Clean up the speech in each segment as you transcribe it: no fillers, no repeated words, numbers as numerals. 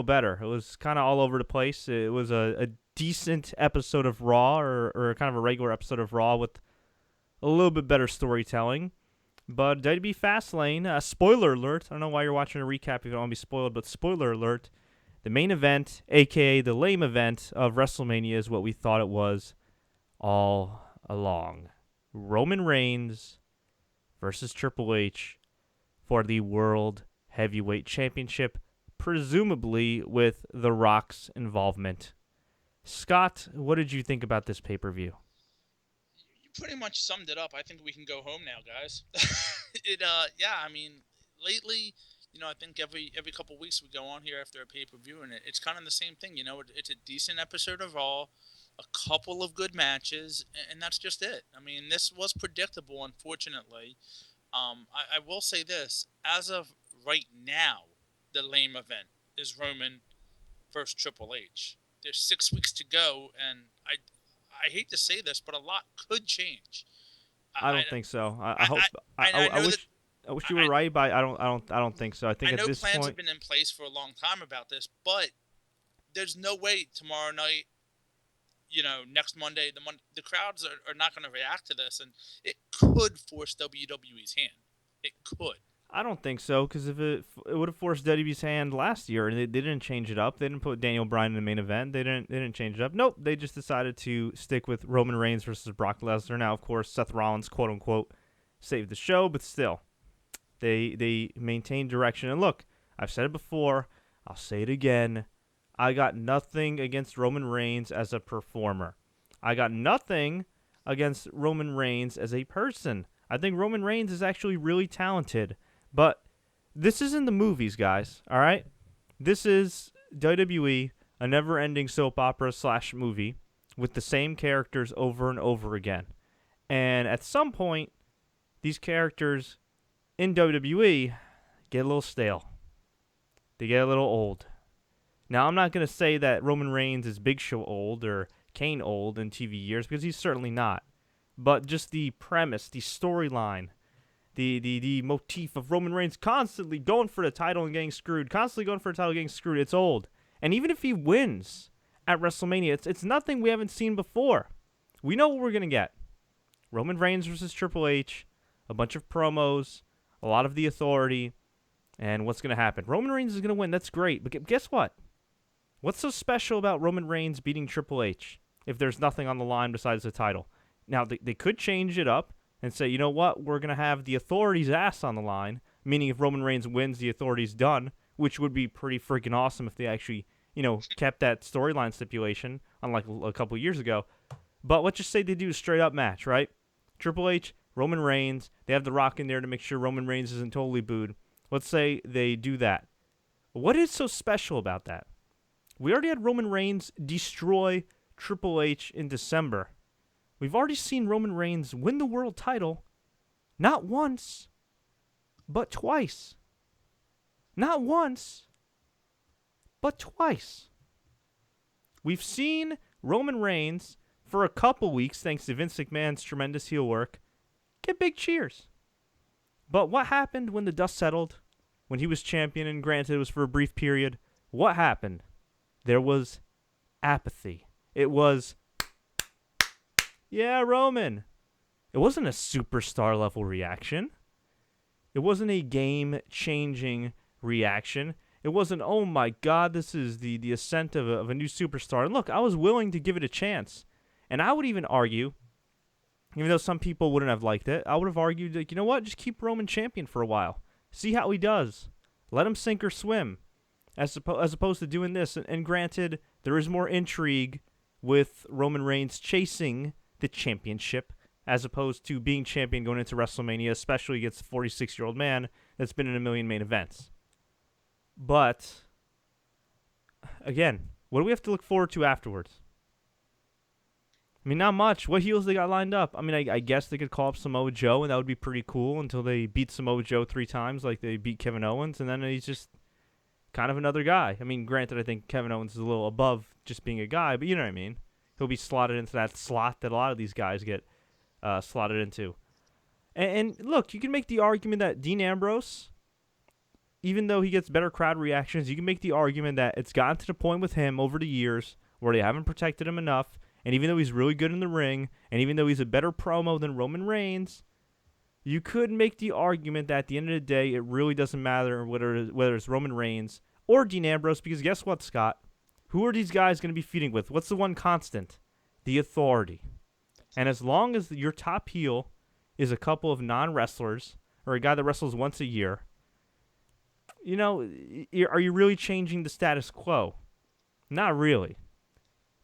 better. It was kind of all over the place. It was a decent episode of Raw, or kind of a regular episode of Raw with a little bit better storytelling. But WWE Fastlane, spoiler alert. I don't know why you're watching a recap if you don't want to be spoiled, but spoiler alert. The main event, a.k.a. the lame event of WrestleMania, is what we thought it was all along. Roman Reigns versus Triple H for the World Heavyweight Championship, presumably with The Rock's involvement. Scott, what did you think about this pay-per-view? You pretty much summed it up. I think we can go home now, guys. Yeah. I mean, lately, I think every couple weeks we go on here after a pay per view, and it's kind of the same thing. It's a decent episode of Raw, a couple of good matches, and that's just it. I mean, this was predictable, unfortunately. I will say this: as of right now, the lame event is Roman versus Triple H. There's 6 weeks to go, and I hate to say this, but a lot could change. I I don't think so. I I hope. I I know that wish you were I right, but I don't think so. I think I at know this plans have point, been in place for a long time about this, but there's no way tomorrow night, next Monday, the crowds are not going to react to this, and it could force WWE's hand. It could. I don't think so, because if it would have forced WWE's hand last year, and they didn't change it up. They didn't put Daniel Bryan in the main event. They didn't change it up. Nope, they just decided to stick with Roman Reigns versus Brock Lesnar. Now, of course, Seth Rollins, quote unquote, saved the show, but still, they maintained direction. And look, I've said it before. I'll say it again. I got nothing against Roman Reigns as a performer. I got nothing against Roman Reigns as a person. I think Roman Reigns is actually really talented. But this isn't the movies, guys, all right? This is WWE, a never-ending soap opera / movie with the same characters over and over again. And at some point, these characters in WWE get a little stale. They get a little old. Now, I'm not going to say that Roman Reigns is Big Show old or Kane old in TV years, because he's certainly not. But just the premise, the storyline, the motif of Roman Reigns constantly going for the title and getting screwed, it's old. And even if he wins at WrestleMania, it's nothing we haven't seen before. We know what we're going to get. Roman Reigns versus Triple H, a bunch of promos, a lot of the authority, and what's going to happen? Roman Reigns is going to win. That's great. But guess what? What's so special about Roman Reigns beating Triple H if there's nothing on the line besides the title? Now, they could change it up and say, you know what, we're going to have the authority's ass on the line, meaning if Roman Reigns wins, the authority's done, which would be pretty freaking awesome if they actually, kept that storyline stipulation, unlike a couple years ago. But let's just say they do a straight-up match, right? Triple H, Roman Reigns, they have The Rock in there to make sure Roman Reigns isn't totally booed. Let's say they do that. What is so special about that? We already had Roman Reigns destroy Triple H in December. We've already seen Roman Reigns win the world title, not once, but twice. Not once, but twice. We've seen Roman Reigns, for a couple weeks, thanks to Vince McMahon's tremendous heel work, get big cheers. But what happened when the dust settled, when he was champion, and granted it was for a brief period? What happened? There was apathy. It was, yeah, Roman. It wasn't a superstar level reaction. It wasn't a game-changing reaction. It wasn't, oh my God, this is the ascent of a new superstar. And look, I was willing to give it a chance. And I would even argue, even though some people wouldn't have liked it, I would have argued, like, you know what, just keep Roman champion for a while. See how he does. Let him sink or swim. As opposed to doing this. And granted, there is more intrigue with Roman Reigns chasing the championship as opposed to being champion going into WrestleMania, especially against a 46-year-old man that's been in a million main events. But, again, what do we have to look forward to afterwards? I mean, not much. What heels they got lined up? I mean, I guess they could call up Samoa Joe, and that would be pretty cool until they beat Samoa Joe 3 times like they beat Kevin Owens, and then he's just kind of another guy. I mean, granted, I think Kevin Owens is a little above just being a guy, but you know what I mean. He'll be slotted into that slot that a lot of these guys get slotted into. And look, you can make the argument that Dean Ambrose even though he gets better crowd reactions, you can make the argument that it's gotten to the point with him over the years where they haven't protected him enough. And even though he's really good in the ring, and even though he's a better promo than Roman Reigns, you could make the argument that at the end of the day, it really doesn't matter whether it's Roman Reigns or Dean Ambrose, because guess what, Scott? Who are these guys going to be feuding with? What's the one constant? The Authority. And as long as your top heel is a couple of non-wrestlers or a guy that wrestles once a year, you know, are you really changing the status quo? Not really.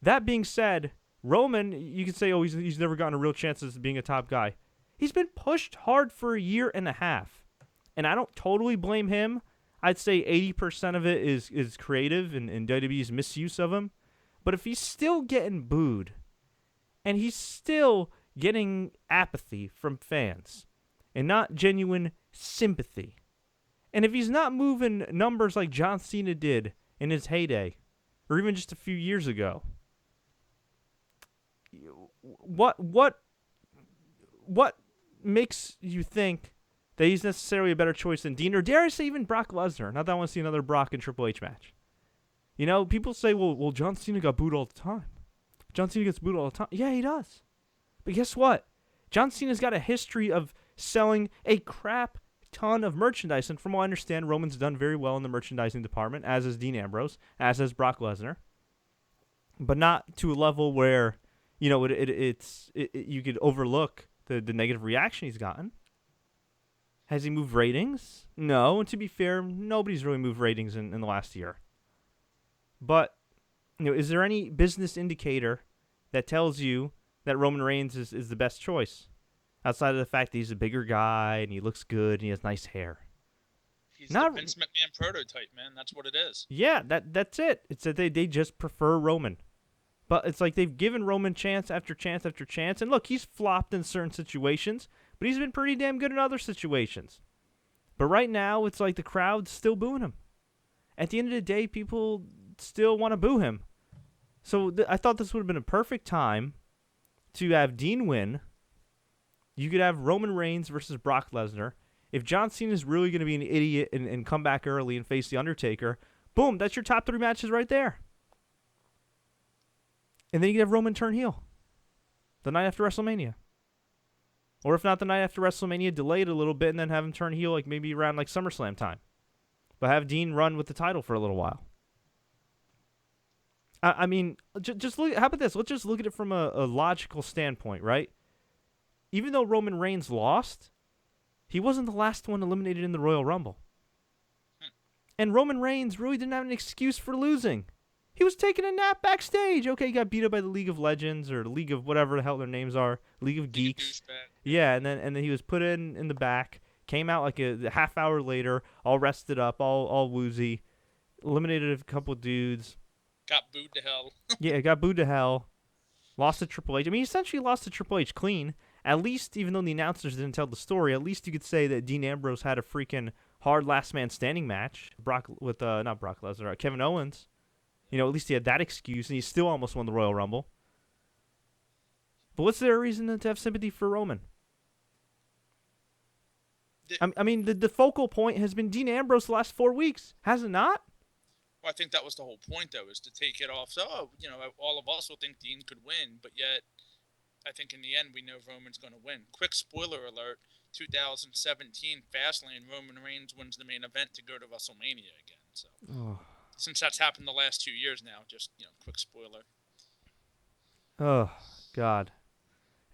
That being said, Roman, you can say, oh, he's never gotten a real chance as being a top guy. He's been pushed hard for a year and a half. And I don't totally blame him. I'd say 80% of it is creative and WWE's misuse of him. But if he's still getting booed and he's still getting apathy from fans and not genuine sympathy, and if he's not moving numbers like John Cena did in his heyday or even just a few years ago, what makes you think that he's necessarily a better choice than Dean, or dare I say even Brock Lesnar? Not that I want to see another Brock and Triple H match. You know, people say, well, John Cena got booed all the time. John Cena gets booed all the time. Yeah, he does. But guess what? John Cena's got a history of selling a crap ton of merchandise, and from what I understand, Roman's done very well in the merchandising department, as is Dean Ambrose, as is Brock Lesnar, but not to a level where, you know, you could overlook the negative reaction he's gotten. Has he moved ratings? No. And to be fair, nobody's really moved ratings in the last year. But, you know, is there any business indicator that tells you that Roman Reigns is the best choice? Outside of the fact that he's a bigger guy and he looks good and he has nice hair. He's the Vince McMahon prototype, man. That's what it is. Yeah, that's it. It's that they just prefer Roman. But it's like they've given Roman chance after chance after chance. And look, he's flopped in certain situations, but he's been pretty damn good in other situations. But right now, it's like the crowd's still booing him. At the end of the day, people still want to boo him. So I thought this would have been a perfect time to have Dean win. You could have Roman Reigns versus Brock Lesnar. If John Cena is really going to be an idiot and come back early and face The Undertaker, boom, that's your top 3 matches right there. And then you could have Roman turn heel the night after WrestleMania. Or if not the night after WrestleMania, delay it a little bit and then have him turn heel like maybe around like SummerSlam time. But have Dean run with the title for a little while. I mean, just look. How about this? Let's just look at it from a logical standpoint, right? Even though Roman Reigns lost, he wasn't the last one eliminated in the Royal Rumble. And Roman Reigns really didn't have an excuse for losing. He was taking a nap backstage. Okay, he got beat up by the League of Legends or the League of whatever the hell their names are, League of Geeks. Yeah, and then he was put in the back, came out like a half hour later, all rested up, all woozy, eliminated a couple of dudes. Got booed to hell. Yeah, got booed to hell. Lost to Triple H. I mean, he essentially lost to Triple H clean. At least, even though the announcers didn't tell the story, at least you could say that Dean Ambrose had a freaking hard last man standing match. Not Brock Lesnar, Kevin Owens. You know, at least he had that excuse, and he still almost won the Royal Rumble. But what's there a reason to have sympathy for Roman? I mean, the focal point has been Dean Ambrose the last 4 weeks, has it not? Well, I think that was the whole point, though, is to take it off. So, you know, all of us will think Dean could win, but yet I think in the end we know Roman's going to win. Quick spoiler alert, 2017 Fastlane, Roman Reigns wins the main event to go to WrestleMania again. So, since that's happened the last 2 years now, just, you know, quick spoiler. Oh, God.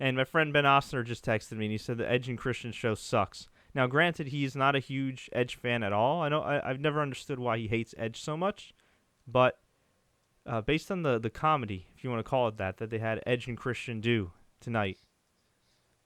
And my friend Ben Ostner just texted me, and he said the Edge and Christian show sucks. Now, granted, he's not a huge Edge fan at all. I know I've never understood why he hates Edge so much, but based on the comedy, if you want to call it that they had Edge and Christian do tonight,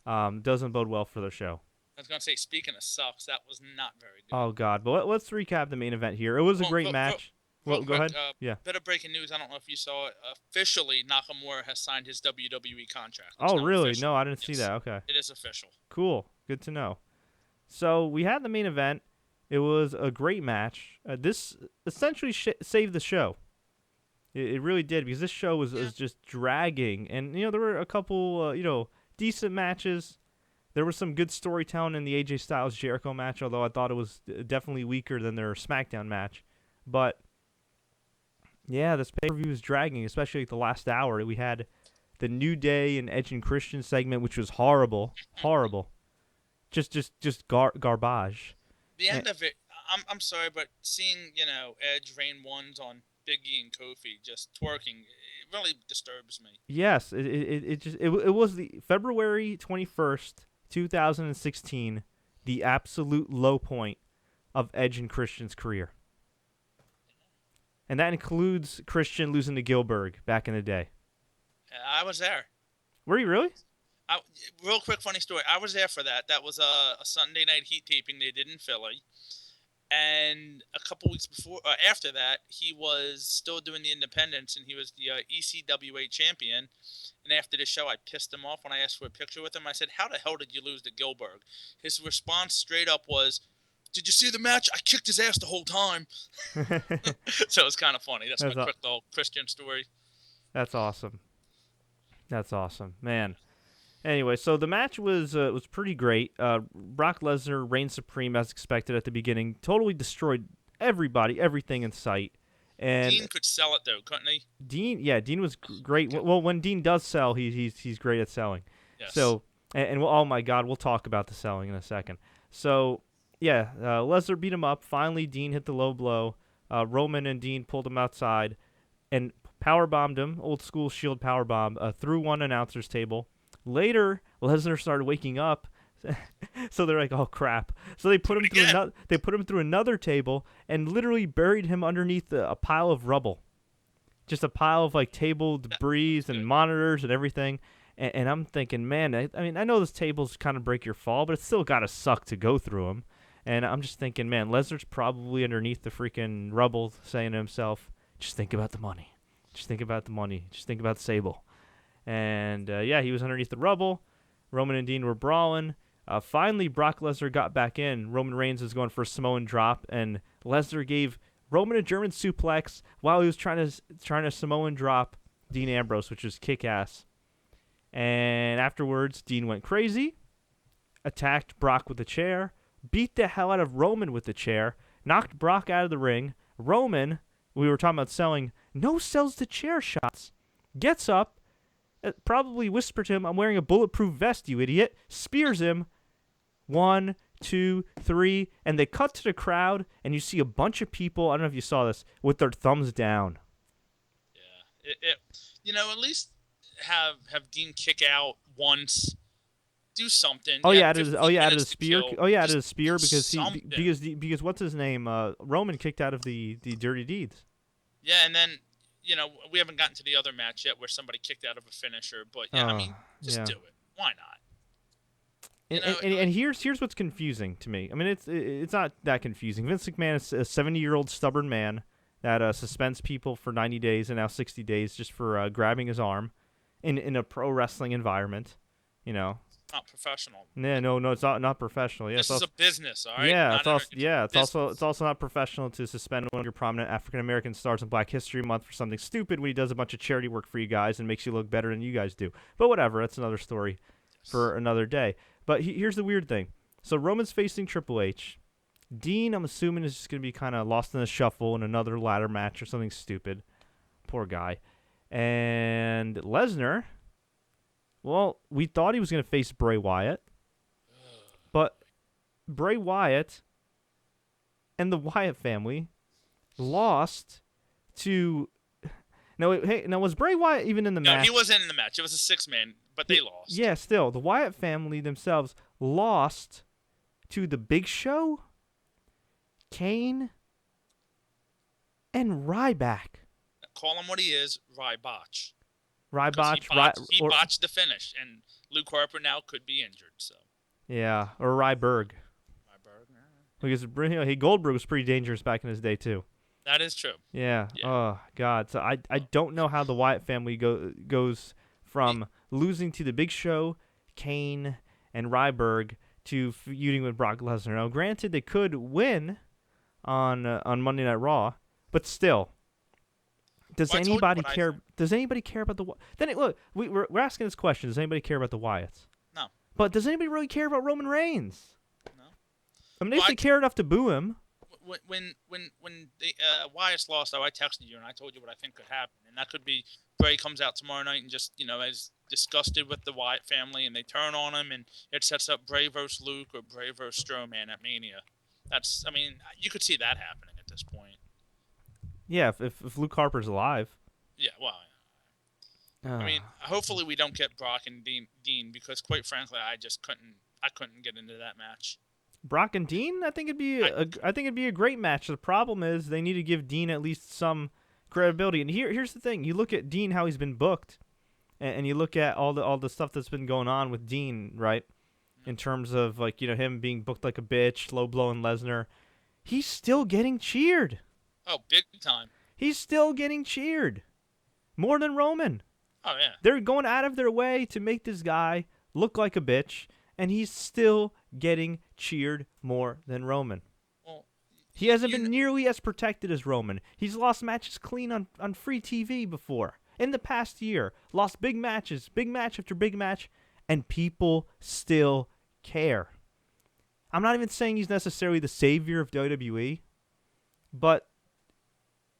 doesn't bode well for the show. I was going to say, speaking of sucks, that was not very good. Oh, God. But let's recap the main event here. It was a great match. Well, go ahead. Yeah. Bit of breaking news. I don't know if you saw it. Officially, Nakamura has signed his WWE contract. Oh, really? Official. No, I didn't see that. Okay. It is official. Cool. Good to know. So we had the main event. It was a great match. This essentially saved the show. It really did, because this show was just dragging. And, you know, there were a couple, decent matches. There was some good storytelling in the AJ Styles Jericho match, although I thought it was definitely weaker than their SmackDown match. But yeah, this pay-per-view was dragging, especially like the last hour. We had the New Day and Edge and Christian segment, which was horrible. Just garbage. The end of it, I'm sorry, but seeing, Edge rain ones on Biggie and Kofi just twerking, it really disturbs me. Yes, it was the February 21st, 2016, the absolute low point of Edge and Christian's career. And that includes Christian losing to Gilbert back in the day. I was there. Were you really? Real quick, funny story. I was there for that. That was a Sunday night heat taping they did in Philly. And a couple weeks after that, he was still doing the independents, and he was the ECWA champion. And after the show, I pissed him off when I asked for a picture with him. I said, "How the hell did you lose to Gilbert?" His response straight up was, "Did you see the match? I kicked his ass the whole time." So it was kind of funny. That's my quick little Christian story. That's awesome. Man. Anyway, so the match was pretty great. Brock Lesnar reigned supreme as expected at the beginning. Totally destroyed everybody, everything in sight. And Dean could sell it though, couldn't he? Dean was great. Well, when Dean does sell, he's great at selling. Yes. So and oh my God, we'll talk about the selling in a second. So yeah, Lesnar beat him up. Finally, Dean hit the low blow. Roman and Dean pulled him outside and powerbombed him. Old school Shield powerbomb through one announcer's table. Later, Lesnar started waking up, so they're like, "Oh crap!" So they put him through another table and literally buried him underneath a pile of rubble, just a pile of like table debris and monitors and everything. And I'm thinking, man, I know this table's kind of break your fall, but it's still gotta suck to go through them. And I'm just thinking, man, Lesnar's probably underneath the freaking rubble, saying to himself, "Just think about the money. Just think about the money. Just think about Sable." And, he was underneath the rubble. Roman and Dean were brawling. Finally, Brock Lesnar got back in. Roman Reigns was going for a Samoan drop, and Lesnar gave Roman a German suplex while he was trying to Samoan drop Dean Ambrose, which was kick-ass. And afterwards, Dean went crazy, attacked Brock with a chair, beat the hell out of Roman with the chair, knocked Brock out of the ring. Roman, we were talking about selling, no sells the chair shots, gets up, probably whispered to him, "I'm wearing a bulletproof vest, you idiot." Spears him. 1, 2, 3, and they cut to the crowd, and you see a bunch of people, I don't know if you saw this, with their thumbs down. Yeah. At least have Dean kick out once. Do something. Out of the spear. Out of the spear because what's his name? Roman kicked out of the Dirty Deeds. Yeah, and then we haven't gotten to the other match yet where somebody kicked out of a finisher, but do it. Why not? And here's what's confusing to me. I mean, it's not that confusing. Vince McMahon is a 70-year-old stubborn man that suspends people for 90 days and now 60 days just for grabbing his arm in a pro wrestling environment. Not professional. No, it's not professional. Yeah, this is a business, all right? Yeah, it's also not professional to suspend one of your prominent African American stars in Black History Month for something stupid when he does a bunch of charity work for you guys and makes you look better than you guys do. But whatever, that's another story for another day. But here's the weird thing. So Roman's facing Triple H. Dean, I'm assuming, is just going to be kind of lost in the shuffle in another ladder match or something stupid. Poor guy. And Lesnar, well, we thought he was going to face Bray Wyatt, but Bray Wyatt and the Wyatt family lost to... Now, was Bray Wyatt even in the match? No, he wasn't in the match. It was a 6-man, but they lost. Yeah, still. The Wyatt family themselves lost to the Big Show, Kane, and Ryback. Call him what he is, Ryback. He botched the finish, and Luke Harper now could be injured. So yeah, or Ryberg. Because Goldberg was pretty dangerous back in his day too. That is true. Yeah. Oh God. So I don't know how the Wyatt family goes from losing to the Big Show, Kane, and Ryberg to feuding with Brock Lesnar. Now, granted, they could win on Monday Night Raw, but still. Does anybody care? Does anybody care about the? Then look, we're asking this question. Does anybody care about the Wyatts? No. But does anybody really care about Roman Reigns? No. I mean, if they care enough to boo him. When Wyatt's lost, though, I texted you and I told you what I think could happen, and that could be Bray comes out tomorrow night and just is disgusted with the Wyatt family, and they turn on him, and it sets up Bray versus Luke or Bray versus Strowman at Mania. You could see that happening at this point. Yeah, if Luke Harper's alive. Yeah, well. I mean, hopefully we don't get Brock and Dean because, quite frankly, I couldn't get into that match. Brock and Dean, I think it'd be a great match. The problem is they need to give Dean at least some credibility. And here's the thing: you look at Dean, how he's been booked, and you look at all the stuff that's been going on with Dean, right? In terms of him being booked like a bitch, low blowing Lesnar, he's still getting cheered. Oh, big time! He's still getting cheered more than Roman. Oh yeah, they're going out of their way to make this guy look like a bitch. And he's still getting cheered more than Roman. Well, he hasn't been nearly as protected as Roman. He's lost matches clean on free TV before. In the past year, lost big matches, big match after big match, and people still care. I'm not even saying he's necessarily the savior of WWE, but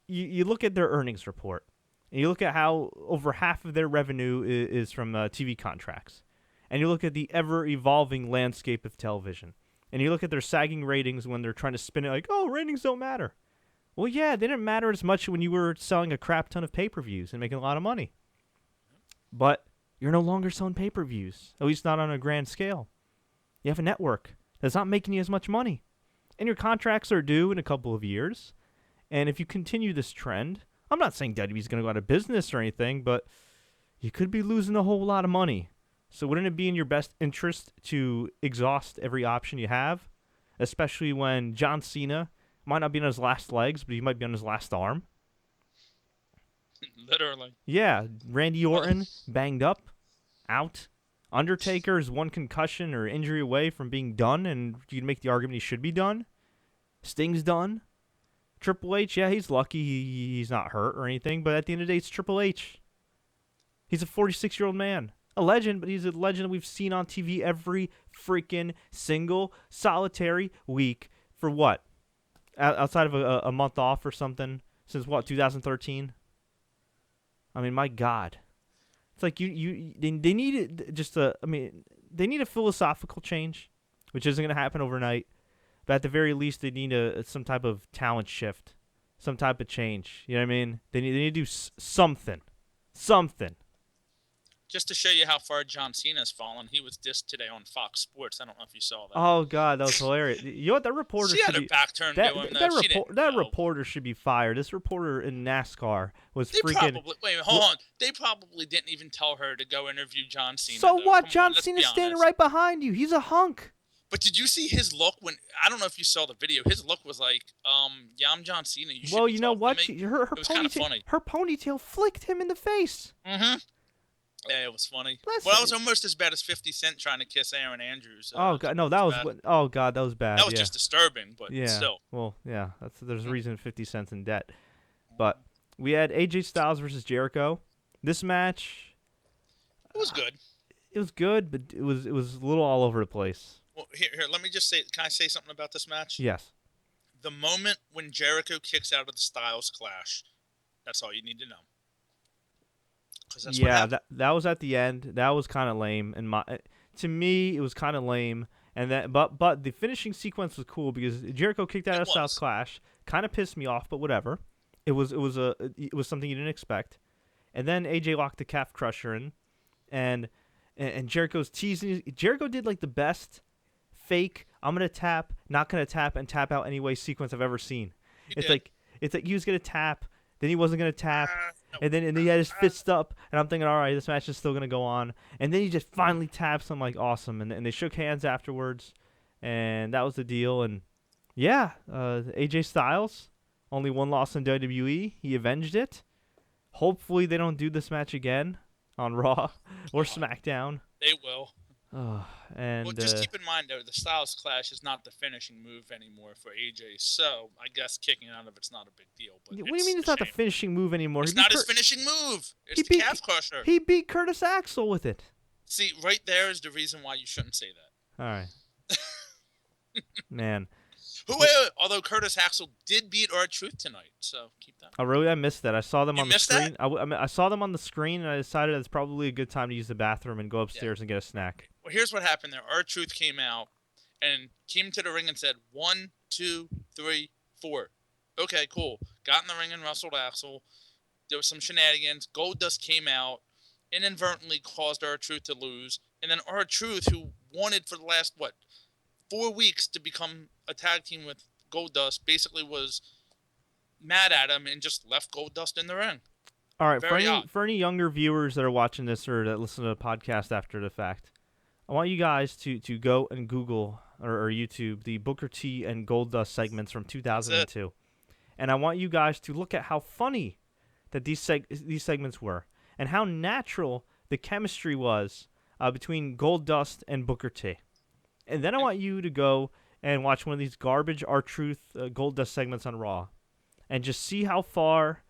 you look at their earnings report, and you look at how over half of their revenue is from TV contracts. And you look at the ever-evolving landscape of television. And you look at their sagging ratings when they're trying to spin it like, oh, ratings don't matter. Well, yeah, they didn't matter as much when you were selling a crap ton of pay-per-views and making a lot of money. But you're no longer selling pay-per-views, at least not on a grand scale. You have a network that's not making you as much money. And your contracts are due in a couple of years. And if you continue this trend, I'm not saying WWE's going to go out of business or anything, but you could be losing a whole lot of money. So wouldn't it be in your best interest to exhaust every option you have, especially when John Cena might not be on his last legs, but he might be on his last arm? Literally. Yeah, Randy Orton banged up, out. Undertaker is one concussion or injury away from being done, and you can make the argument he should be done. Sting's done. Triple H, yeah, he's lucky he's not hurt or anything, but at the end of the day, it's Triple H. He's a 46-year-old man. A legend, but he's a legend we've seen on TV every freaking single solitary week for what? Outside of a month off or something since what, 2013? I mean, my God. It's like they need they need a philosophical change, which isn't going to happen overnight. But at the very least, they need some type of talent shift, some type of change. You know what I mean? They need to do something. Just to show you how far John Cena's fallen, he was dissed today on Fox Sports. I don't know if you saw that. Oh God, that was hilarious. You know what? That reporter she had her back turned to him. That reporter should be fired. This reporter in NASCAR was They probably didn't even tell her to go interview John Cena. So what? John Cena's standing right behind you. He's a hunk. But did you see his look when? I don't know if you saw the video. His look was like, yeah, I'm John Cena. You know what? Her ponytail flicked him in the face. Mm-hmm. Yeah, it was funny. Well, that was almost as bad as 50 Cent trying to kiss Aaron Andrews. Oh God, no, that was bad. Oh God, that was bad. That was just disturbing, but still. Well, yeah, there's a reason 50 Cent's in debt. But we had AJ Styles versus Jericho. This match, it was good. It was good, but it was a little all over the place. Well, here, let me just say. Can I say something about this match? Yes. The moment when Jericho kicks out of the Styles Clash, that's all you need to know. That was at the end. That was kind of lame, and to me, it was kind of lame. And that, but the finishing sequence was cool because Jericho kicked out of Styles Clash, kind of pissed me off, but whatever. It was something you didn't expect. And then AJ locked the calf crusher in, and Jericho's teasing. Jericho did like the best fake I'm gonna tap, not gonna tap, and tap out anyway sequence I've ever seen. It's like he was gonna tap. Then he wasn't going to tap, and then he had his fist up, and I'm thinking, all right, this match is still going to go on. And then he just finally taps. I'm like, awesome. And they shook hands afterwards, and that was the deal. And, yeah, AJ Styles, only one loss in WWE. He avenged it. Hopefully they don't do this match again on Raw or SmackDown. They will. Well, just keep in mind, though, the Styles Clash is not the finishing move anymore for AJ, so I guess kicking out of it's not a big deal. But what do you mean it's not the finishing move anymore? It's not his finishing move. It's the calf crusher. He beat Curtis Axel with it. See, right there is the reason why you shouldn't say that. All right, man. Although Curtis Axel did beat R-Truth tonight, so keep that. Oh, really? I missed that. I saw them You on the missed that? screen. I mean, I saw them on the screen, and I decided it's probably a good time to use the bathroom and go upstairs and get a snack. Well, here's what happened there. R-Truth came out and came to the ring and said, 1, 2, 3, 4. Okay, cool. Got in the ring and wrestled Axel. There was some shenanigans. Goldust came out, inadvertently caused R-Truth to lose. And then R-Truth, who wanted for the last, 4 weeks to become a tag team with Goldust, basically was mad at him and just left Goldust in the ring. All right, Very for any younger viewers that are watching this or that listen to the podcast after the fact, I want you guys to go and Google or YouTube the Booker T and Goldust segments from 2002. And I want you guys to look at how funny that these segments were and how natural the chemistry was between Goldust and Booker T. And then I want you to go and watch one of these garbage R-Truth Goldust segments on Raw and just see how far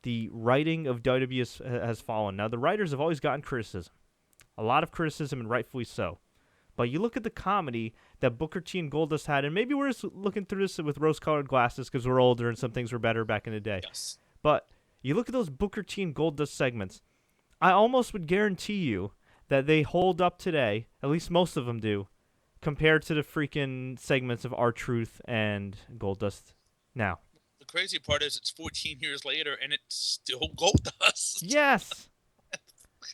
the writing of WWE has fallen. Now, the writers have always gotten criticism. A lot of criticism, and rightfully so. But you look at the comedy that Booker T and Goldust had, and maybe we're just looking through this with rose-colored glasses because we're older and some things were better back in the day. Yes. But you look at those Booker T and Goldust segments, I almost would guarantee you that they hold up today, at least most of them do, compared to the freaking segments of R-Truth and Goldust now. The crazy part is it's 14 years later and it's still Goldust. Yes.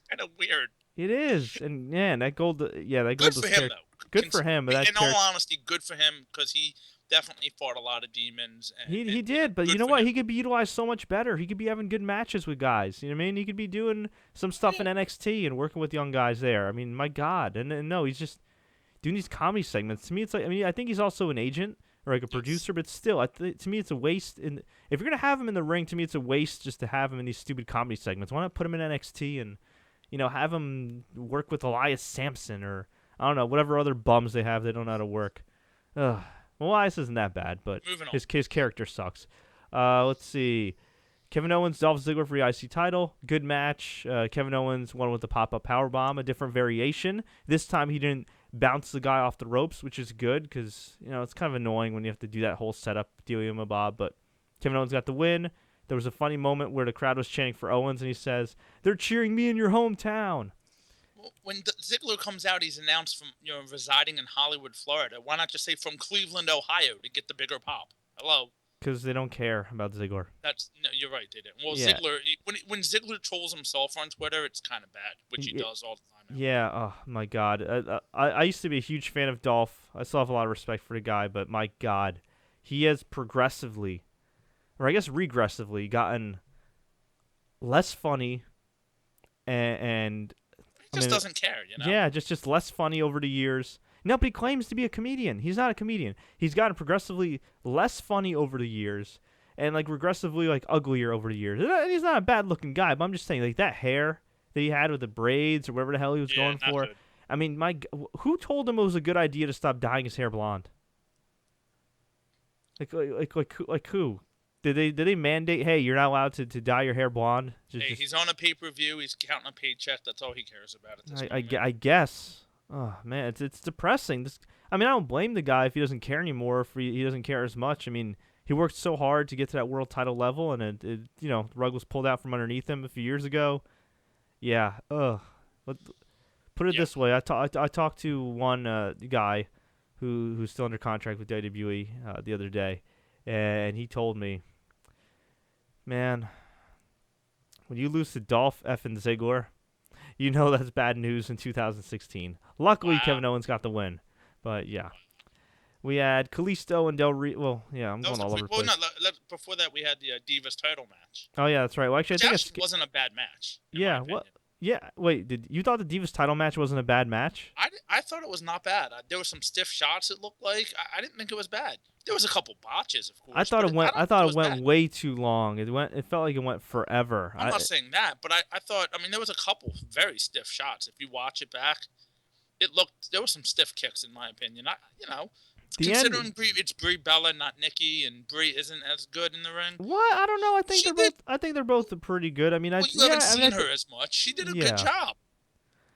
Kind of weird. It is, and man, that Goldust Good for him, though. Good for him, but that in all honesty, good for him because he definitely fought a lot of demons. He did, but you know what? He could be utilized so much better. He could be having good matches with guys. You know what I mean? He could be doing some stuff in NXT and working with young guys there. I mean, my God, and no, he's just doing these comedy segments. To me, it's like, I mean, I think he's also an agent or like a producer, but still, to me, it's a waste. If you're gonna have him in the ring, to me, it's a waste just to have him in these stupid comedy segments. Why not put him in NXT and have him work with Elias Sampson or, I don't know, whatever other bums they have they don't know how to work. Ugh. Well, Elias isn't that bad, but his character sucks. Let's see. Kevin Owens, Dolph Ziggler for the IC title. Good match. Kevin Owens won with the pop-up powerbomb, a different variation. This time he didn't bounce the guy off the ropes, which is good because, it's kind of annoying when you have to do that whole setup dealio bob, but Kevin Owens got the win. There was a funny moment where the crowd was chanting for Owens, and he says, "They're cheering me in your hometown." Well, when Ziggler comes out, he's announced from residing in Hollywood, Florida. Why not just say from Cleveland, Ohio, to get the bigger pop? Hello. Because they don't care about Ziggler. No, you're right, they didn't. Well, yeah. Ziggler, when Ziggler trolls himself on Twitter, it's kind of bad, which he does all the time now. Yeah. Oh my God. I used to be a huge fan of Dolph. I still have a lot of respect for the guy, but my God, he has progressively, or I guess regressively, gotten less funny and he just doesn't care, Yeah, just less funny over the years. No, but he claims to be a comedian. He's not a comedian. He's gotten progressively less funny over the years and regressively uglier over the years. And he's not a bad-looking guy, but I'm just saying that hair that he had with the braids or whatever the hell he was going for. Good. I mean, who told him it was a good idea to stop dyeing his hair blonde? Like who? Did they mandate? Hey, you're not allowed to dye your hair blonde. He's on a pay-per-view. He's counting a paycheck. That's all he cares about at this moment. I guess. Oh man, it's depressing. I don't blame the guy if he doesn't care anymore. If he doesn't care as much. I mean, he worked so hard to get to that world title level, and the rug was pulled out from underneath him a few years ago. Yeah. Ugh. Put it this way. I talked to one guy who's still under contract with WWE the other day, and he told me, man, when you lose to Dolph effing Ziggler, you know that's bad news in 2016. Luckily, Kevin Owens got the win. But, yeah. We had Kalisto and Del Rio. Well, yeah, I'm going all over the place. Before that, we had the Divas title match. Oh, yeah, that's right. Well, actually, I think it wasn't a bad match. Yeah, what? Yeah, wait, you thought the Divas title match wasn't a bad match? I thought it was not bad. There were some stiff shots, it looked like. I didn't think it was bad. There was a couple botches, of course. I thought it went way too long. It felt like it went forever. I'm not saying that, but I thought, there was a couple very stiff shots. If you watch it back, there were some stiff kicks, in my opinion. Considering it's Brie Bella, not Nikki, and Brie isn't as good in the ring. What? I don't know. I think they're both pretty good. You haven't seen her as much. She did a good job.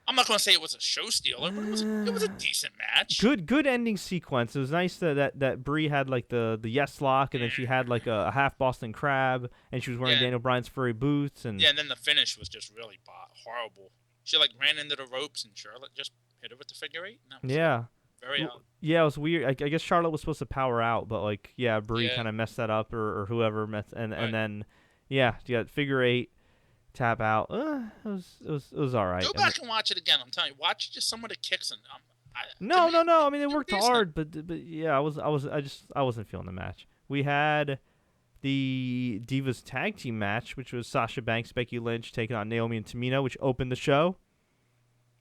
I'm not going to say it was a show stealer, but it was a decent match. Good ending sequence. It was nice that Brie had like the yes lock, and then she had like a half Boston Crab, and she was wearing Daniel Bryan's furry boots, and and then the finish was just really horrible. She like ran into the ropes, and Charlotte just hit her with the figure eight. And that was very odd. Yeah, it was weird. I guess Charlotte was supposed to power out, but like Brie kind of messed that up, or whoever messed, and then you got figure eight. Tap out. It was all right. Go back and watch it again. I'm telling you, watch just some of the kicks and no. I mean, they worked hard, but yeah, I wasn't feeling the match. We had the Divas tag team match, which was Sasha Banks, Becky Lynch taking on Naomi and Tamina, which opened the show.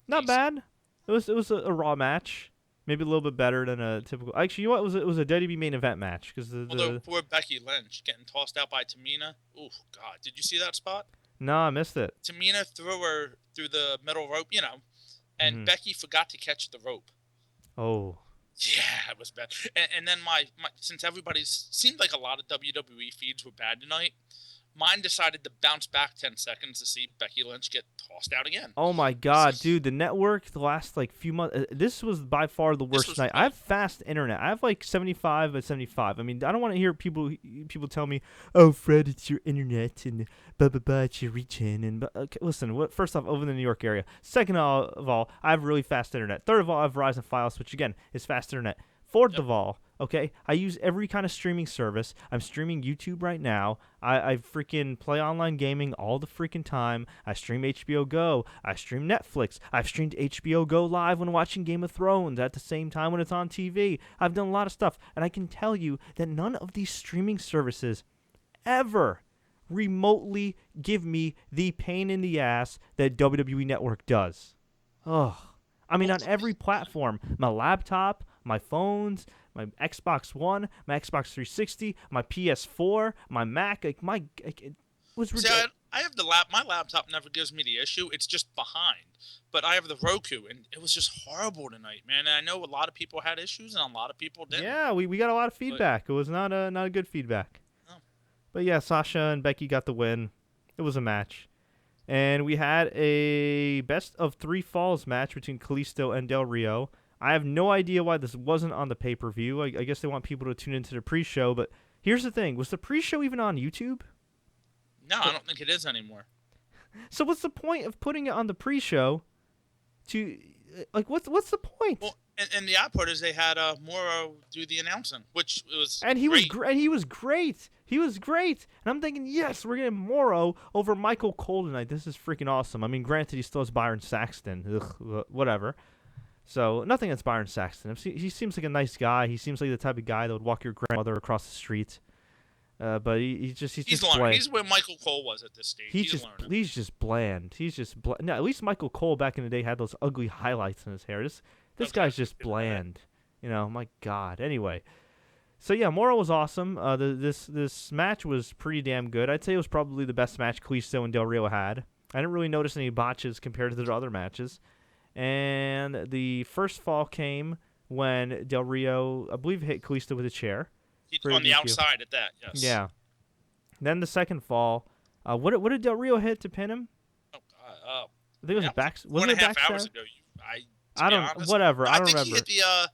Not bad. It was a Raw match. Maybe a little bit better than a typical. Actually, you know what? It was a WWE main event match because although poor Becky Lynch getting tossed out by Tamina. Oh God, did you see that spot? No, I missed it. Tamina threw her through the middle rope, and Becky forgot to catch the rope. Oh. Yeah, it was bad. And then since everybody's seemed like a lot of WWE feeds were bad tonight, mine decided to bounce back 10 seconds to see Becky Lynch get tossed out again. Oh my God, dude! The network, the last like few months, this was by far the worst night. I have fast internet. I have like 75 by 75. I mean, I don't want to hear people tell me, "Oh, Fred, it's your internet and blah blah blah, it's your reach in." And okay, listen, first off, over in the New York area. Second of all, I have really fast internet. Third of all, I have Verizon Fios, which again is fast internet. Fourth of all, okay, I use every kind of streaming service. I'm streaming YouTube right now. I freaking play online gaming all the freaking time. I stream HBO Go. I stream Netflix. I've streamed HBO Go live when watching Game of Thrones at the same time when it's on TV. I've done a lot of stuff, and I can tell you that none of these streaming services ever remotely give me the pain in the ass that WWE Network does. Ugh. I mean, on every platform, my laptop, my phones, my Xbox One, my Xbox 360, my PS4, my Mac, it was ridiculous. See, I have my laptop never gives me the issue. It's just behind. But I have the Roku, and it was just horrible tonight, man. And I know a lot of people had issues, and a lot of people didn't. Yeah, we got a lot of feedback. It was not a good feedback. No. But yeah, Sasha and Becky got the win. It was a match. And we had a best of 3 falls match between Kalisto and Del Rio. I have no idea why this wasn't on the pay-per-view. I guess they want people to tune into the pre-show. But here's the thing. Was the pre-show even on YouTube? No, I don't think it is anymore. So what's the point of putting it on the pre-show? What's the point? Well, and the odd part is they had Morrow do the announcing, which was was great. He was great. He was great. And I'm thinking, yes, we're getting Morrow over Michael Cole tonight. This is freaking awesome. I mean, granted, he still has Byron Saxton. Ugh, whatever. So nothing against Byron Saxton. He seems like a nice guy. He seems like the type of guy that would walk your grandmother across the street. But he's just learning. Bland. He's where Michael Cole was at this stage. He's just bland. He's just bland. No, at least Michael Cole back in the day had those ugly highlights in his hair. This guy's just bland. My God. Anyway, so yeah, Morrow was awesome. This match was pretty damn good. I'd say it was probably the best match Kalisto and Del Rio had. I didn't really notice any botches compared to the other matches. And the first fall came when Del Rio, I believe, hit Kalisto with a chair. On the outside at that, yes. Yeah. Then the second fall, what did Del Rio hit to pin him? Oh God! I think it was back. Was it 1.5 hours ago? I don't. Honest, whatever. I don't remember. I think he hit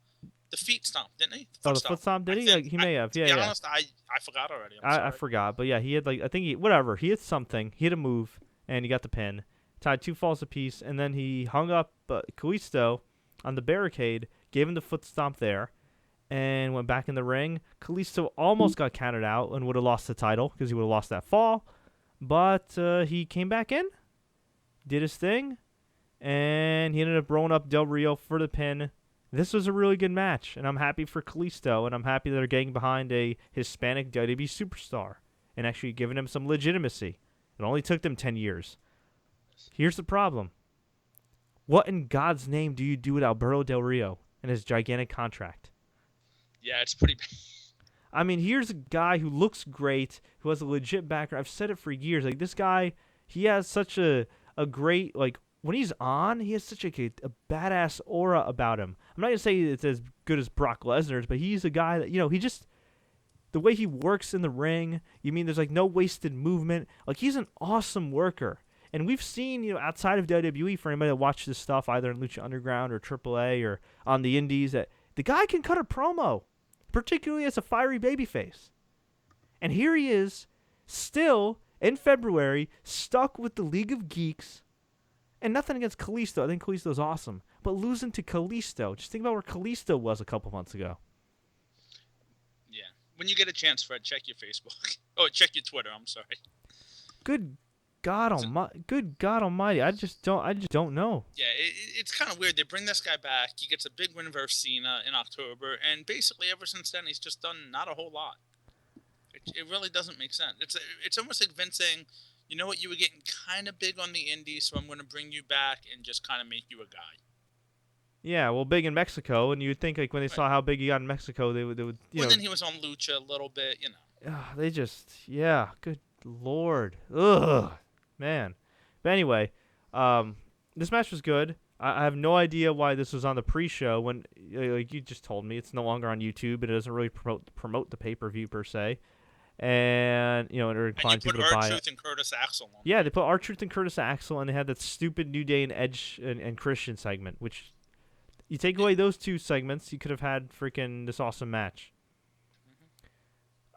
the feet stomp, didn't he? The foot stomp, did he? He may have. Yeah. To be honest, I forgot already. I forgot, but yeah, he had he hit something. He hit a move, and he got the pin. Tied 2 falls apiece, and then he hung up Kalisto on the barricade, gave him the foot stomp there, and went back in the ring. Kalisto almost got counted out and would have lost the title because he would have lost that fall. But he came back in, did his thing, and he ended up rolling up Del Rio for the pin. This was a really good match, and I'm happy for Kalisto, and I'm happy that they're getting behind a Hispanic WWE superstar and actually giving him some legitimacy. It only took them 10 years. Here's the problem. What in God's name do you do with Alberto Del Rio and his gigantic contract? Yeah, it's pretty bad. I mean, here's a guy who looks great, who has a legit background. I've said it for years. Like, this guy, he has such a great, when he's on, he has such a badass aura about him. I'm not going to say it's as good as Brock Lesnar's, but he's a guy that, he just, the way he works in the ring, there's no wasted movement. He's an awesome worker. And we've seen, outside of WWE, for anybody that watched this stuff, either in Lucha Underground or AAA or on the Indies, that the guy can cut a promo, particularly as a fiery babyface. And here he is, still in February, stuck with the League of Geeks. And nothing against Kalisto. I think Kalisto's awesome. But losing to Kalisto, just think about where Kalisto was a couple months ago. Yeah. When you get a chance, Fred, check your Facebook. Oh, check your Twitter. I'm sorry. Good God Almighty! I just don't know. Yeah, it's kind of weird. They bring this guy back. He gets a big win versus Cena in October, and basically ever since then, he's just done not a whole lot. It really doesn't make sense. It's almost like Vince saying, you know what, you were getting kind of big on the Indies, so I'm going to bring you back and just kind of make you a guy. Yeah, well, big in Mexico, and you would think like when they saw how big he got in Mexico, they would Then he was on Lucha a little bit, They just, good Lord, ugh, man. But anyway, this match was good. I have no idea why this was on the pre-show when, like you just told me, it's no longer on YouTube, and it doesn't really promote the pay-per-view per se. And, it inclined people to buy it. R-Truth and Curtis Axel on. Yeah, they put R-Truth and Curtis Axel, and they had that stupid New Day and Edge and Christian segment, which you take away those two segments, you could have had freaking this awesome match.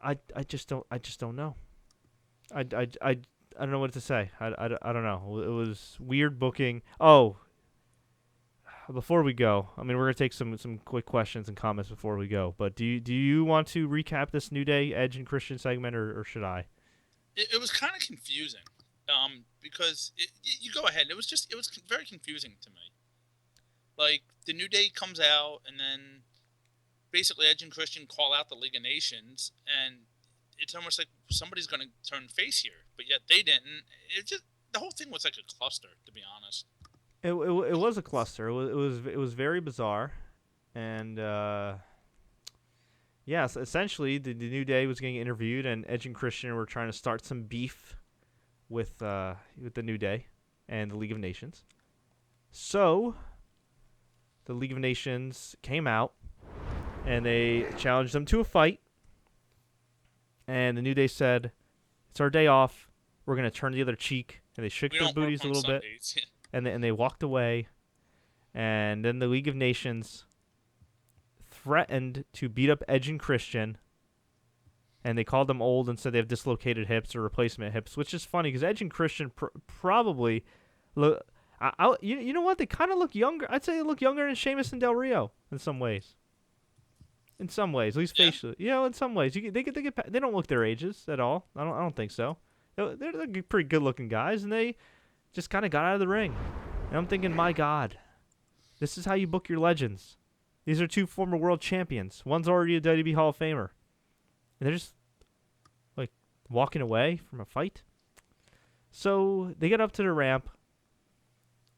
I just don't know. I don't know what to say. I don't know. It was weird booking. Oh, before we go, I mean, we're gonna take some quick questions and comments before we go. But do you want to recap this New Day, Edge, and Christian segment, or should I? It was kind of confusing, because you go ahead. It was very confusing to me. Like the New Day comes out, and then basically Edge and Christian call out the League of Nations, and it's almost like somebody's gonna turn face here, but yet they didn't. The whole thing was like a cluster, to be honest. It was a cluster. It was very bizarre, and yes, essentially the New Day was getting interviewed, and Edge and Christian were trying to start some beef with the New Day and the League of Nations. So the League of Nations came out, and they challenged them to a fight, and the New Day said, "It's our day off. We're gonna turn the other cheek," and they shook their booties a little bit. And they walked away, and then the League of Nations threatened to beat up Edge and Christian, and they called them old and said they have dislocated hips or replacement hips, which is funny because Edge and Christian probably look. You know what? They kind of look younger. I'd say they look younger than Sheamus and Del Rio in some ways. In some ways, at least facially. In some ways, they don't look their ages at all. I don't think so. They're pretty good looking guys, and they just kind of got out of the ring. And I'm thinking, my God, this is how you book your legends. These are two former world champions. One's already a WWE Hall of Famer. And they're just, like, walking away from a fight. So they get up to the ramp,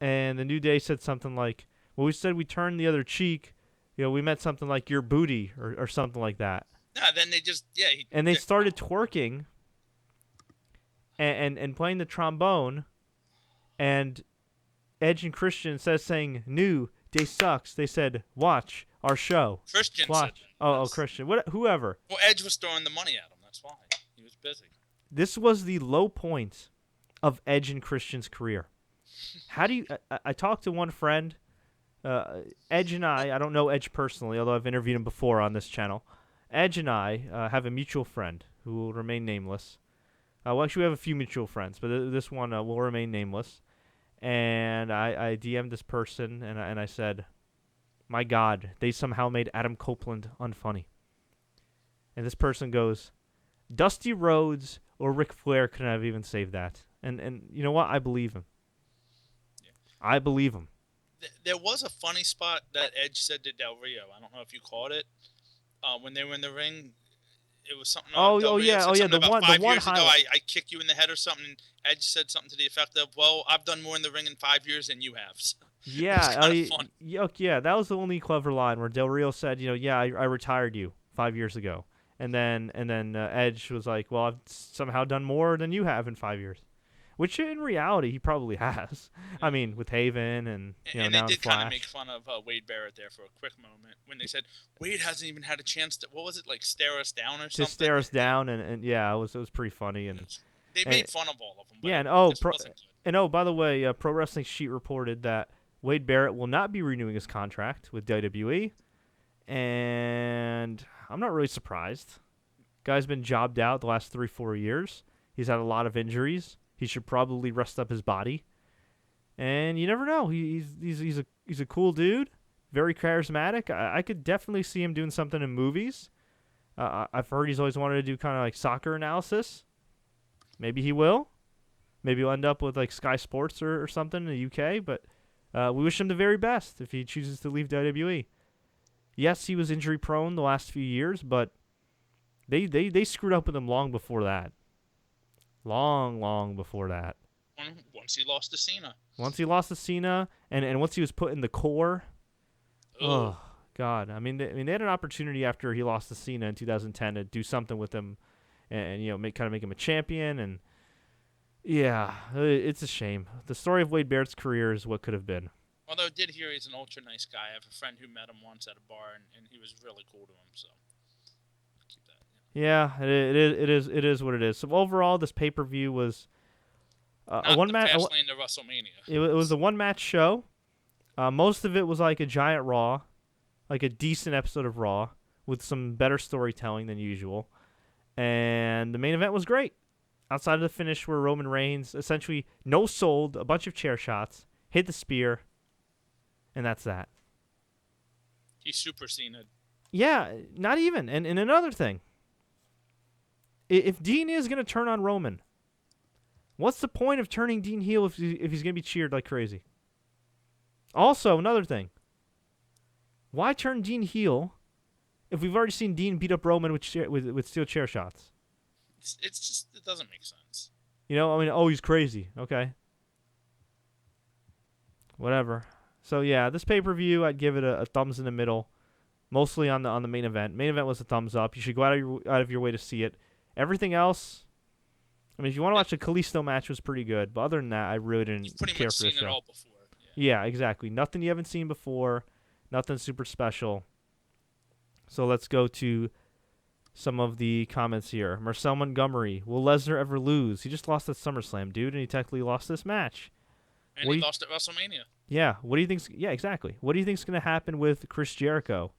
and the New Day said something like, well, we said we turned the other cheek. We meant something like your booty or something like that. No, then they just, and they started twerking and playing the trombone. And Edge and Christian, instead of saying "New Day sucks," they said, "Watch our show." Christian Watch. said Christian. Whoever. Well, Edge was throwing the money at him. That's why he was busy. This was the low point of Edge and Christian's career. How do you? I talked to one friend, Edge and I don't know Edge personally, although I've interviewed him before on this channel. Edge and I have a mutual friend who will remain nameless. Well, actually, we have a few mutual friends, but this one will remain nameless. And I DM'd this person, and I said, my God, they somehow made Adam Copeland unfunny. And this person goes, Dusty Rhodes or Ric Flair couldn't have even saved that. And you know what? I believe him. Yeah. I believe him. There was a funny spot that Edge said to Del Rio. I don't know if you caught it. When they were in the ring, it was something. The one. 5 years ago, I kicked you in the head or something. And Edge said something to the effect of, "Well, I've done more in the ring in 5 years than you have." So yeah, that was the only clever line where Del Rio said, I retired you 5 years ago, and then Edge was like, "Well, I've somehow done more than you have in 5 years." Which in reality he probably has. I mean, with Haven and and now they did Flash. kind of make fun of Wade Barrett there for a quick moment when they said Wade hasn't even had a chance to, what was it, like stare us down or something? To stare us down, and yeah, it was pretty funny, and they made fun of all of them. But And oh, by the way, Pro Wrestling Sheet reported that Wade Barrett will not be renewing his contract with WWE, and I'm not really surprised. Guy's been jobbed out the last 3-4 years. He's had a lot of injuries. He should probably rest up his body. And you never know. He's a cool dude, very charismatic. I could definitely see him doing something in movies. I've heard he's always wanted to do kind of like soccer analysis. Maybe he will. Maybe he'll end up with like Sky Sports or something in the UK. But we wish him the very best if he chooses to leave WWE. Yes, he was injury prone the last few years, but they screwed up with him long before that. Long before that. Once he lost to Cena. Once he lost to Cena, and once he was put in the core. Oh God! I mean, they had an opportunity after he lost to Cena in 2010 to do something with him, and make him a champion. And yeah, it's a shame. The story of Wade Barrett's career is what could have been. Although I did hear he's an ultra nice guy. I have a friend who met him once at a bar, and he was really cool to him. So keep that. Yeah, it is what it is. So overall, this pay-per-view was a one match. Fastlane to WrestleMania. It was a one-match show. Most of it was like a giant Raw, like a decent episode of Raw with some better storytelling than usual. And the main event was great. Outside of the finish where Roman Reigns essentially no-sold a bunch of chair shots, hit the spear, and that's that. He's Super Cena. Yeah, not even. And another thing. If Dean is going to turn on Roman, what's the point of turning Dean heel if he's going to be cheered like crazy? Also, another thing. Why turn Dean heel if we've already seen Dean beat up Roman with steel chair shots? It's just, it doesn't make sense. He's crazy. Okay. Whatever. So, yeah, this pay-per-view, I'd give it a thumbs in the middle, mostly on the main event. Main event was a thumbs up. You should go out of your way to see it. Everything else, I mean, if you want to watch the Kalisto match, was pretty good. But other than that, I really didn't care for the show. You've pretty much seen it all before. Yeah, exactly. Nothing you haven't seen before. Nothing super special. So let's go to some of the comments here. Marcel Montgomery, will Lesnar ever lose? He just lost at SummerSlam, dude, and he technically lost this match. And he lost at WrestleMania. Yeah. What do you think? Yeah, exactly. What do you think's going to happen with Chris Jericho?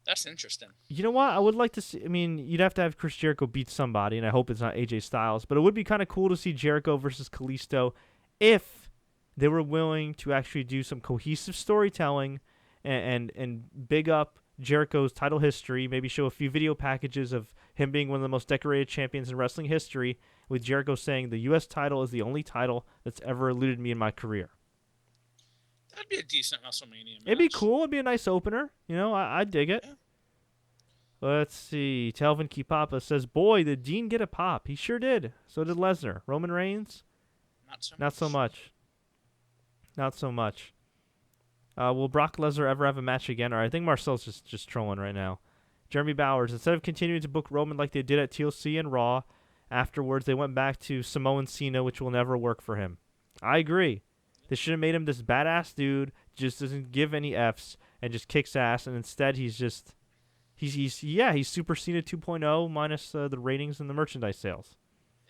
That's interesting. You know what? I would like to see. I mean, you'd have to have Chris Jericho beat somebody, and I hope it's not AJ Styles. But it would be kind of cool to see Jericho versus Kalisto if they were willing to actually do some cohesive storytelling and big up Jericho's title history. Maybe show a few video packages of him being one of the most decorated champions in wrestling history, with Jericho saying the U.S. title is the only title that's ever eluded me in my career. That'd be a decent WrestleMania match. It'd be cool. It'd be a nice opener. I'd dig it. Yeah. Let's see. Telvin Kipapa says, boy, did Dean get a pop. He sure did. So did Lesnar. Roman Reigns? Not so much. Not so much. Will Brock Lesnar ever have a match again? Or I think Marcel's just trolling right now. Jeremy Bowers, instead of continuing to book Roman like they did at TLC and Raw, afterwards they went back to Samoan Cena, which will never work for him. I agree. They should have made him this badass dude, just doesn't give any Fs, and just kicks ass, and instead he's Super Cena 2.0 minus the ratings and the merchandise sales.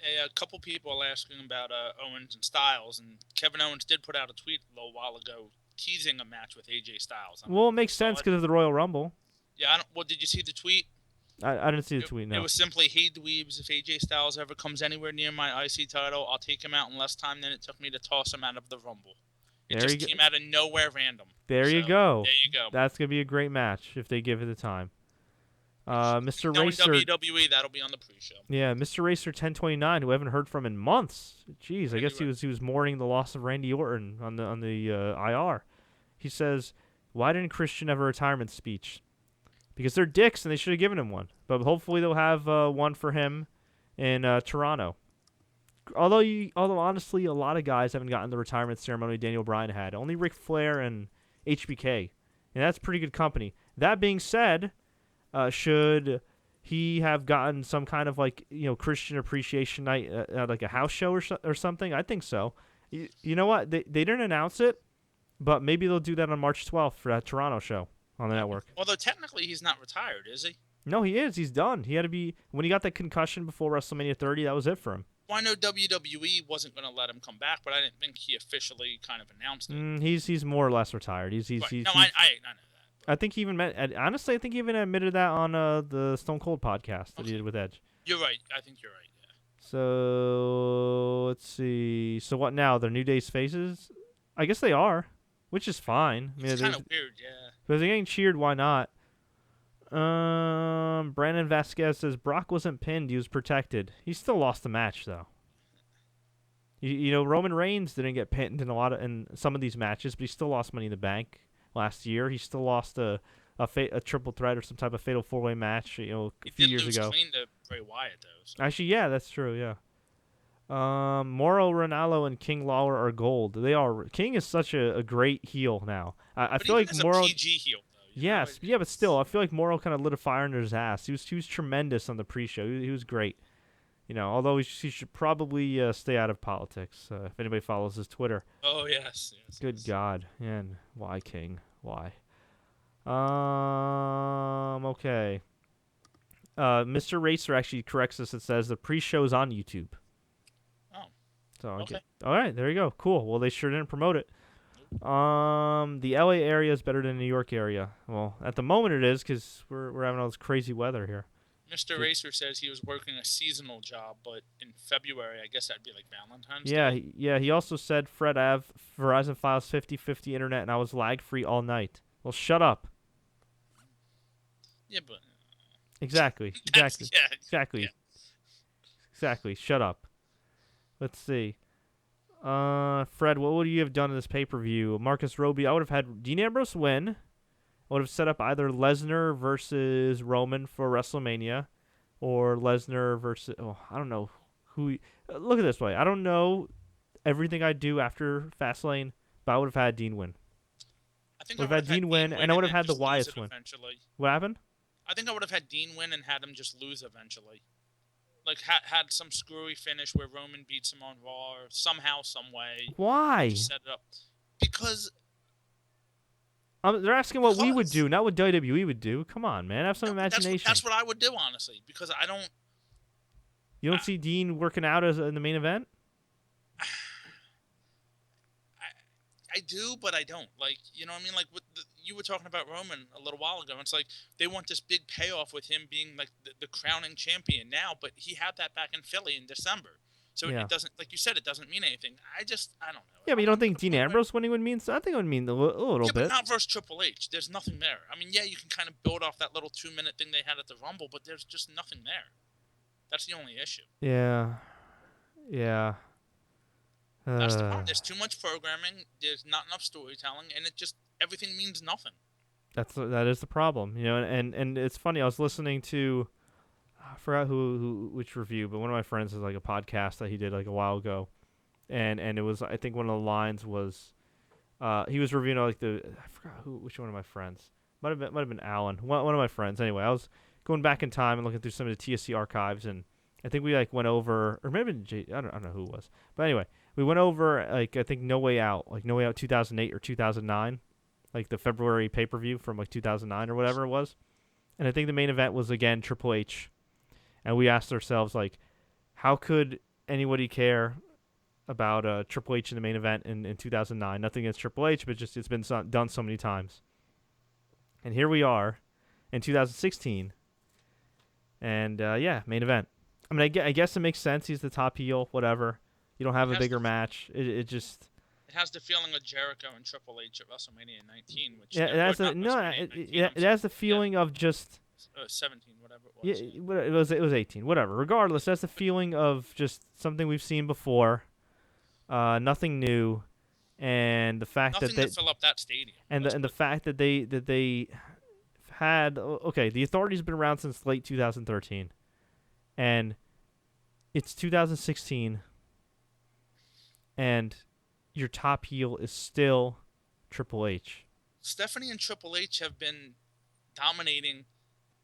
A couple people are asking about Owens and Styles, and Kevin Owens did put out a tweet a little while ago teasing a match with AJ Styles. Well, it makes sense because of the Royal Rumble. Yeah, did you see the tweet? I didn't see the tweet, no. It was simply, hey, dweebs, if AJ Styles ever comes anywhere near my IC title, I'll take him out in less time than it took me to toss him out of the Rumble. It just came out of nowhere random. There you go. There you go. That's going to be a great match if they give it the time. Mr. Racer. WWE, that'll be on the pre-show. Yeah, Mr. Racer 1029, who I haven't heard from in months. Jeez, I guess he was mourning the loss of Randy Orton on the IR. He says, why didn't Christian have a retirement speech? Because they're dicks and they should have given him one. But hopefully they'll have one for him in Toronto. Although honestly, a lot of guys haven't gotten the retirement ceremony Daniel Bryan had. Only Ric Flair and HBK. And that's pretty good company. That being said, should he have gotten some kind of Christian appreciation night, like a house show or something? I think so. You know what? They didn't announce it, but maybe they'll do that on March 12th for that Toronto show on the network. Although technically he's not retired, is he? No, he is. He's done. He had to be when he got that concussion before WrestleMania 30. That was it for him. Well, I know WWE wasn't going to let him come back, but I didn't think he officially kind of announced it. He's more or less retired. He's Right. he's, No, he's I know that. I think he even honestly, I think he even admitted that on the Stone Cold podcast that he did with Edge. You're right. I think you're right. Yeah. So let's see. So what now? They're New Day's faces? I guess they are, which is fine. I mean, It's kind of weird, yeah. But if they're getting cheered, why not? Brandon Vasquez says Brock wasn't pinned; he was protected. He still lost the match, though. You know, Roman Reigns didn't get pinned in some of these matches, but he still lost Money in the Bank last year. He still lost a triple threat or some type of fatal 4-way match. You know, a few years ago. He did lose clean to Bray Wyatt, though. So. Actually, yeah, that's true. Yeah. Mauro Ranallo and King Lawler are gold. They are. King is such a great heel now. I feel like Mauro. A PG heel. Yes, yeah, but still, I feel like Morrow kind of lit a fire under his ass. He was tremendous on the pre-show. He was great. You know, although he should probably stay out of politics. If anybody follows his Twitter. Oh yes. Good God, and why King? Why? Okay. Mr. Racer actually corrects us. It says the pre-show's on YouTube. Oh. So okay. All right, there you go. Cool. Well, they sure didn't promote it. The LA area is better than the New York area. Well, at the moment it is because we're having all this crazy weather here. Mr. Racer says he was working a seasonal job, but in February, I guess that'd be like Valentine's Day. Yeah. He also said Fred Ave, Verizon Files 50/50 internet, and I was lag free all night. Well, shut up. Yeah, but exactly. Yeah. Exactly. Shut up. Let's see. Fred, what would you have done in this pay-per-view? Marcus Roby, I would have had Dean Ambrose win. I would have set up either Lesnar versus Roman for WrestleMania or Lesnar versus... Oh, I don't know who... look at it this way. I don't know everything I do after Fastlane, but I would have had Dean win. I think I would have had Dean win, and I would have had the Wyatt win. Eventually. What happened? I think I would have had Dean win and had him just lose eventually. Like, had some screwy finish where Roman beats him on Raw somehow, some way. Why? Just set it up. Because... they're asking what we would do, not what WWE would do. Come on, man. Have some imagination. That's what I would do, honestly. Because I don't... You don't see Dean working out in the main event? I do, but I don't. Like, you know what I mean? Like, you were talking about Roman a little while ago. It's like they want this big payoff with him being like the crowning champion now, but he had that back in Philly in December. So it doesn't, like you said, it doesn't mean anything. I don't know. Yeah, but you don't think Dean Ambrose winning would mean? I think it would mean a little bit. But not versus Triple H. There's nothing there. I mean, yeah, you can kind of build off that little 2-minute thing they had at the Rumble, but there's just nothing there. That's the only issue. Yeah. That's the problem. There's too much programming. There's not enough storytelling, and everything means nothing. That is the problem, you know. And it's funny. I was listening to, I forgot which review, but one of my friends has like a podcast that he did like a while ago, and it was, I think one of the lines was, he was reviewing like I forgot which one of my friends might have been Alan, one of my friends. Anyway, I was going back in time and looking through some of the TSC archives, and I think we like went over, or maybe I don't know who it was, but anyway. We went over, like, I think No Way Out 2008 or 2009, like the February pay-per-view from, like, 2009 or whatever it was. And I think the main event was, again, Triple H. And we asked ourselves, like, how could anybody care about Triple H in the main event in 2009? Nothing against Triple H, but just it's been done so many times. And here we are in 2016. And, main event. I mean, I guess it makes sense. He's the top heel, whatever. You don't have a bigger match. It just... It has the feeling of Jericho and Triple H at WrestleMania 19, which... Yeah, it has the feeling of just... 17, whatever it Yeah, was. it was 18, whatever. Regardless, that's the feeling of just something we've seen before, nothing new, and the fact nothing that to fill up that stadium. And the fact that they had... Okay, the Authority's been around since late 2013, and it's 2016... And your top heel is still Triple H. Stephanie and Triple H have been dominating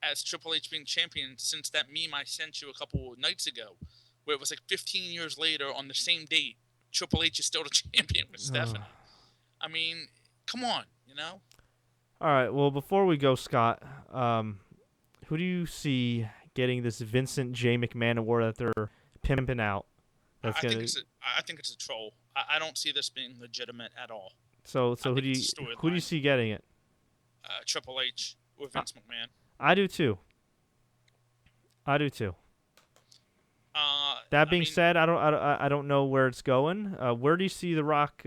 as Triple H being champion since that meme I sent you a couple nights ago, where it was like 15 years later on the same date, Triple H is still the champion with Stephanie. I mean, come on, you know? All right, well, before we go, Scott, who do you see getting this Vincent J. McMahon award that they're pimping out? That's I think gonna. it's a troll. I don't see this being legitimate at all. So I who think do you it's a who do you storyline. see getting it? Triple H or I, Vince McMahon. I do too. I do too. That I being mean, said, I don't know where it's going. Where do you see The Rock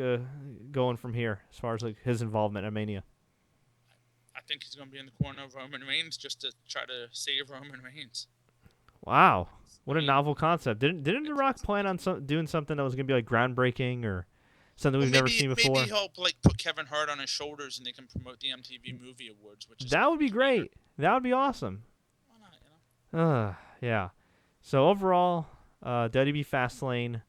going from here, as far as like his involvement in Mania? I think he's going to be in the corner of Roman Reigns just to try to save Roman Reigns. Wow, what I a mean, novel concept! Didn't The Rock plan on doing something that was gonna be like groundbreaking or something well, we've never seen maybe before? he'll like put Kevin Hart on his shoulders and they can promote the MTV Movie Awards, which is That would be here. great. That would be awesome. Why not? You know. Yeah. So overall, WWE Fastlane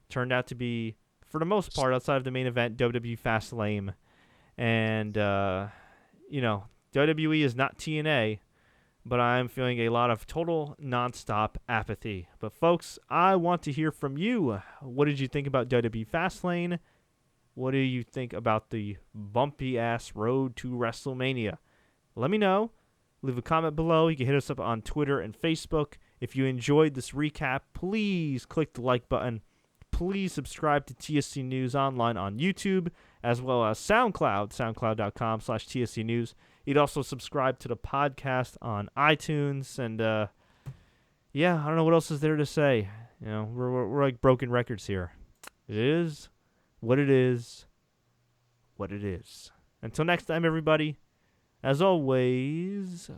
turned out to be, for the most part, outside of the main event, WWE Fastlane, and WWE is not TNA, but I'm feeling a lot of total nonstop apathy. But folks, I want to hear from you. What did you think about WWE Fastlane? What do you think about the bumpy ass road to WrestleMania? Let me know. Leave a comment below. You can hit us up on Twitter and Facebook. If you enjoyed this recap, please click the like button. Please subscribe to TSC News Online on YouTube, as well as SoundCloud, soundcloud.com/TSC News. You'd also subscribe to the podcast on iTunes. And, I don't know what else is there to say. We're like broken records here. It is what it is, what it is. Until next time, everybody, as always,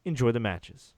enjoy the matches.